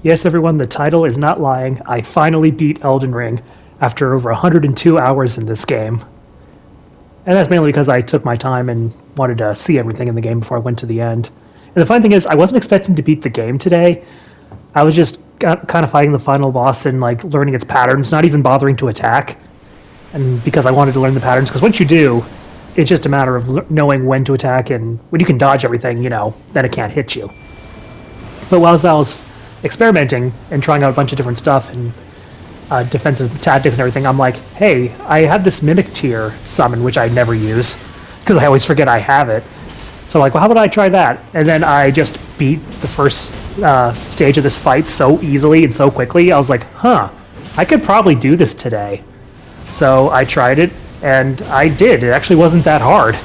Yes, everyone, the title is not lying. I finally beat Elden Ring after over 102 hours in this game. And that's mainly because I took my time and wanted to see everything in the game before I went to the end. And the funny thing is, I wasn't expecting to beat the game today. I was just kind of fighting the final boss and like learning its patterns, not even bothering to attack. And because I wanted to learn the patterns, because once you do, it's just a matter of knowing when to attack, and when you can dodge everything, then it can't hit you. But while I was experimenting and trying out a bunch of different stuff and defensive tactics and everything, I'm like, hey, I have this mimic tier summon, which I never use, because I always forget I have it. So like, well, how about I try that? And then I just beat the first stage of this fight so easily and so quickly. I was like, huh, I could probably do this today. So I tried it, and I did. It actually wasn't that hard.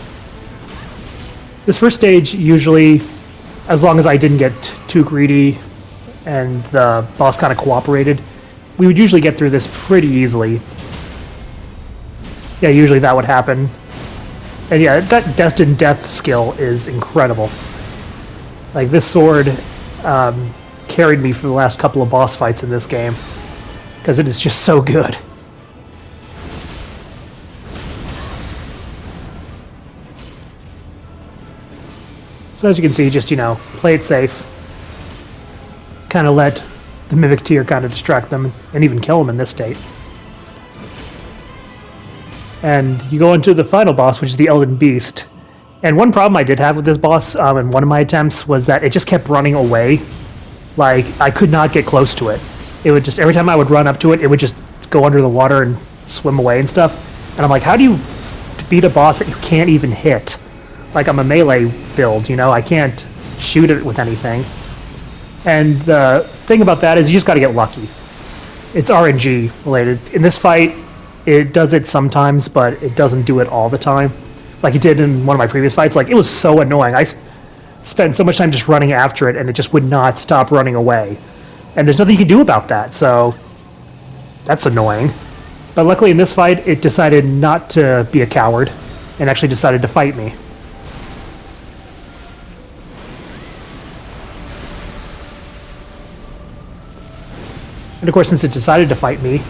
This first stage, usually, as long as I didn't get too greedy and the boss kind of cooperated, we would usually get through this pretty easily. Yeah, usually that would happen. And yeah, that Destined Death skill is incredible. Like, this sword carried me for the last couple of boss fights in this game, because it is just so good. So as you can see, just, play it safe. Kind of let the Mimic Tier kind of distract them, and even kill them in this state. And you go into the final boss, which is the Elden Beast. And one problem I did have with this boss in one of my attempts was that it just kept running away. Like, I could not get close to it. It would just, every time I would run up to it, it would just go under the water and swim away and stuff. And I'm like, how do you beat a boss that you can't even hit? Like, I'm a melee build, I can't shoot it with anything. And the thing about that is you just got to get lucky. It's RNG related. In this fight, it does it sometimes, but it doesn't do it all the time. Like it did in one of my previous fights. Like, it was so annoying. I spent so much time just running after it, and it just would not stop running away. And there's nothing you can do about that, so that's annoying. But luckily in this fight, it decided not to be a coward, and actually decided to fight me. And of course, since it decided to fight me,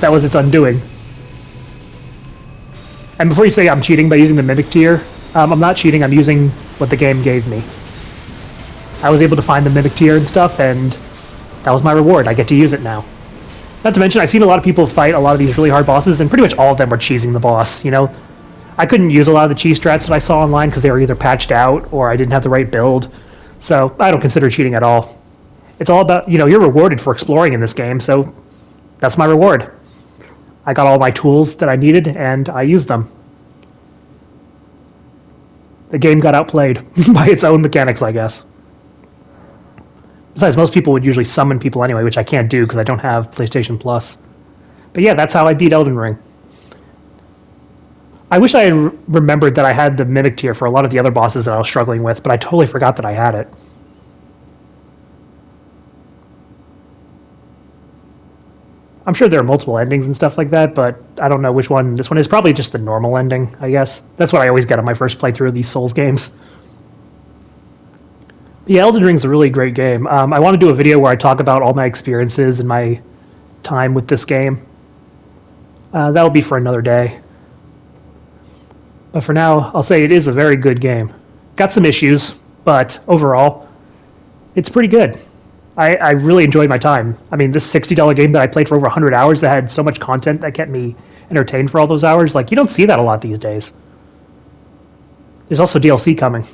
that was its undoing. And before you say I'm cheating by using the Mimic Tier, I'm not cheating, I'm using what the game gave me. I was able to find the Mimic Tier and stuff, and that was my reward. I get to use it now. Not to mention, I've seen a lot of people fight a lot of these really hard bosses, and pretty much all of them were cheesing the boss, I couldn't use a lot of the cheese strats that I saw online because they were either patched out or I didn't have the right build. So I don't consider cheating at all. It's all about, you're rewarded for exploring in this game, so that's my reward. I got all my tools that I needed, and I used them. The game got outplayed by its own mechanics, I guess. Besides, most people would usually summon people anyway, which I can't do because I don't have PlayStation Plus. But yeah, that's how I beat Elden Ring. I wish I had remembered that I had the Mimic Tier for a lot of the other bosses that I was struggling with, but I totally forgot that I had it. I'm sure there are multiple endings and stuff like that, but I don't know which one this one is. Probably just the normal ending, I guess. That's what I always get on my first playthrough of these Souls games. Yeah, Elden Ring's a really great game. I want to do a video where I talk about all my experiences and my time with this game. That'll be for another day. But for now, I'll say it is a very good game. Got some issues, but overall, it's pretty good. I really enjoyed my time. I mean, this $60 game that I played for over 100 hours that had so much content that kept me entertained for all those hours, like, you don't see that a lot these days. There's also DLC coming.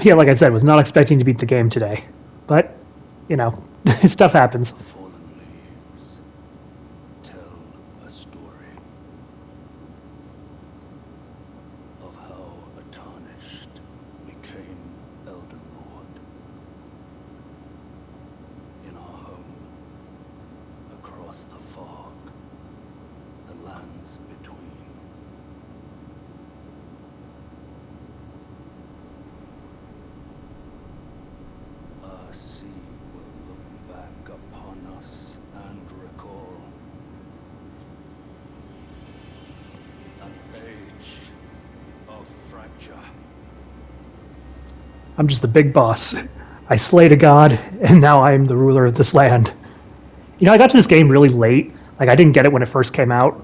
Yeah, like I said, was not expecting to beat the game today. But, stuff happens. Fallen leaves tell a story of how a tarnished became Elden Lord. In our home, across the fog, the lands between. Our sea will look back upon us and fracture. I'm just the big boss. I slayed a god, and now I am the ruler of this land. You know, I got to this game really late. Like, I didn't get it when it first came out,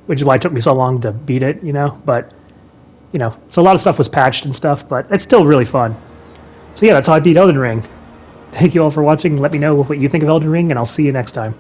which is why it took me so long to beat it, you know? But, you know, so a lot of stuff was patched and stuff, but it's still really fun. So yeah, that's how I beat Elden Ring. Thank you all for watching. Let me know what you think of Elden Ring, and I'll see you next time.